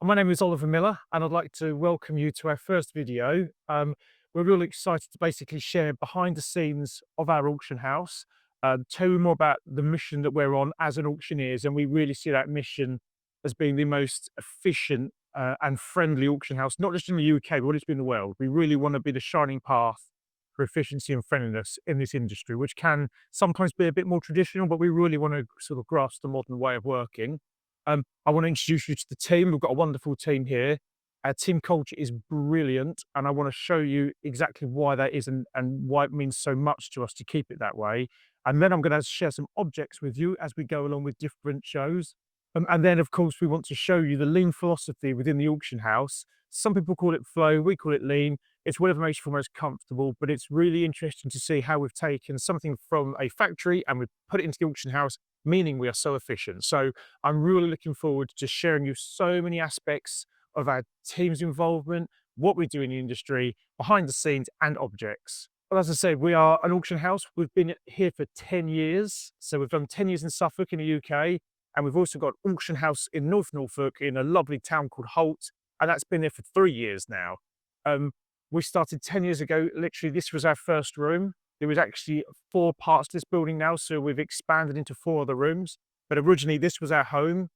My name is Oliver Miller, and I'd like to welcome you to our first video. We're really excited to basically share behind the scenes of our auction house, tell you more about the mission that we're on as an auctioneers, and we really see that mission as being the most efficient and friendly auction house, not just in the UK, but it's been in the world. We really want to be the shining path for efficiency and friendliness in this industry, which can sometimes be a bit more traditional, but we really want to sort of grasp the modern way of working. I want to introduce you to the team. We've got a wonderful team here. Our team culture is brilliant, and I want to show you exactly why that is and why it means so much to us to keep it that way. And then I'm going to share some objects with you as we go along with different shows. And then, of course, we want to show you the lean philosophy within the auction house. Some people call it flow, we call it lean. It's whatever makes you feel most comfortable, but it's really interesting to see how we've taken something from a factory and we've put it into the auction house, meaning we are so efficient. So I'm really looking forward to sharing you so many aspects of our team's involvement, what we do in the industry, behind the scenes, and objects. Well, as I said, we are an auction house. We've been here for 10 years. So we've done 10 years in Suffolk in the UK, and we've also got an auction house in North Norfolk in a lovely town called Holt, and that's been there for 3 years now. We started 10 years ago. Literally, this was our first room. There was actually 4 parts to this building now, so we've expanded into 4 other rooms. But originally, this was our home.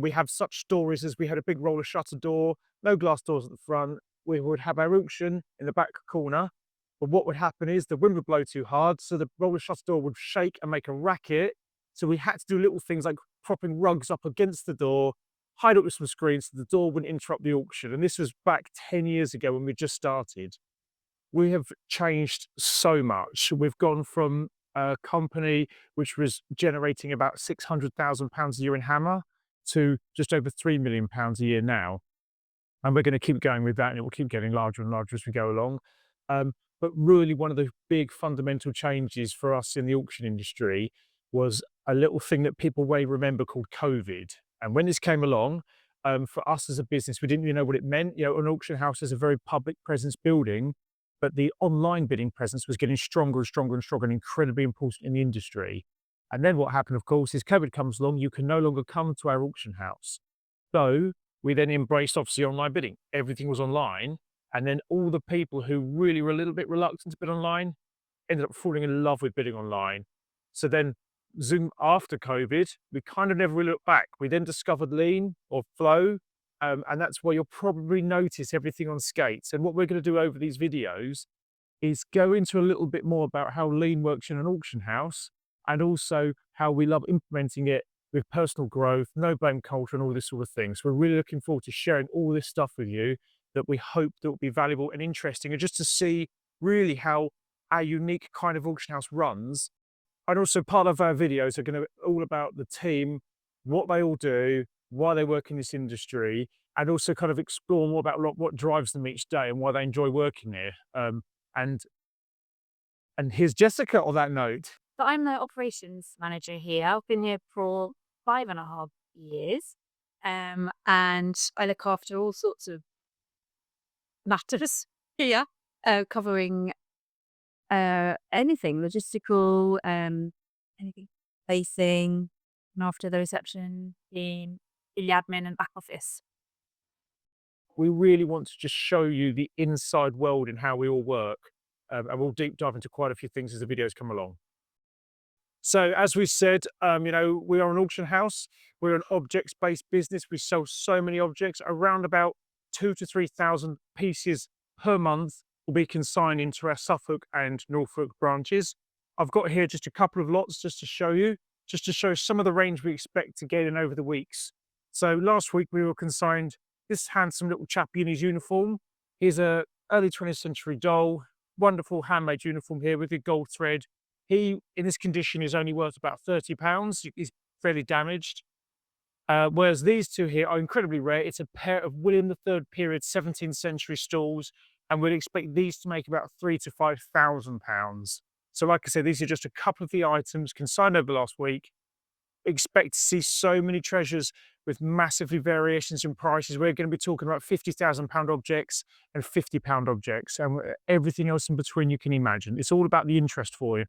We have such stories as we had a big roller shutter door, no glass doors at the front. We would have our auction in the back corner. But what would happen is the wind would blow too hard, so the roller shutter door would shake and make a racket. So we had to do little things like propping rugs up against the door, hide up with some screens so the door wouldn't interrupt the auction. And this was back 10 years ago when we just started. We have changed so much. We've gone from a company which was generating about £600,000 a year in hammer to just over £3 million a year now. And we're going to keep going with that, and it will keep getting larger and larger as we go along. But really, one of the big fundamental changes for us in the auction industry was a little thing that people may remember called COVID. And when this came along, for us as a business, we didn't really know what it meant. You know, an auction house is a very public presence building, but the online bidding presence was getting stronger and stronger and stronger and incredibly important in the industry. And then what happened, of course, is COVID comes along. You can no longer come to our auction house. So we then embraced, obviously, online bidding. Everything was online. And then all the people who really were a little bit reluctant to bid online ended up falling in love with bidding online. So then Zoom after COVID, we kind of never really looked back. We then discovered lean or flow, and that's where you'll probably notice everything on skates. And what we're going to do over these videos is go into a little bit more about how lean works in an auction house, and also how we love implementing it with personal growth, no blame culture, and all this sort of thing. So we're really looking forward to sharing all this stuff with you that we hope that will be valuable and interesting, and just to see really how our unique kind of auction house runs. And also part of our videos are going to be all about the team, what they all do, why they work in this industry, and also kind of explore more about what drives them each day and why they enjoy working here. And and here's Jessica on that note. So I'm the operations manager here. I've been here for 5.5 years, and I look after all sorts of matters here, covering anything logistical, anything facing, and after the reception in the admin and back office. We really want to just show you the inside world and how we all work. And we'll deep dive into quite a few things as the videos come along. So as we said, you know, we are an auction house. We're an objects-based business. We sell so many objects, around about 2,000 to 3,000 pieces per month will be consigned into our Suffolk and Norfolk branches. I've got here just a couple of lots just to show you, just to show some of the range we expect to get in over the weeks. So last week we were consigned this handsome little chappie in his uniform. He's a early 20th century doll, wonderful handmade uniform here with the gold thread. He, in this condition, is only worth about £30. He's fairly damaged. Whereas these two here are incredibly rare. It's a pair of William III period 17th century stalls, and we'd expect these to make about £3,000 to £5,000. So like I said, these are just a couple of the items consigned over the last week. Expect to see so many treasures with massively variations in prices. We're going to be talking about £50,000 objects and £50 objects and everything else in between you can imagine. It's all about the interest for you.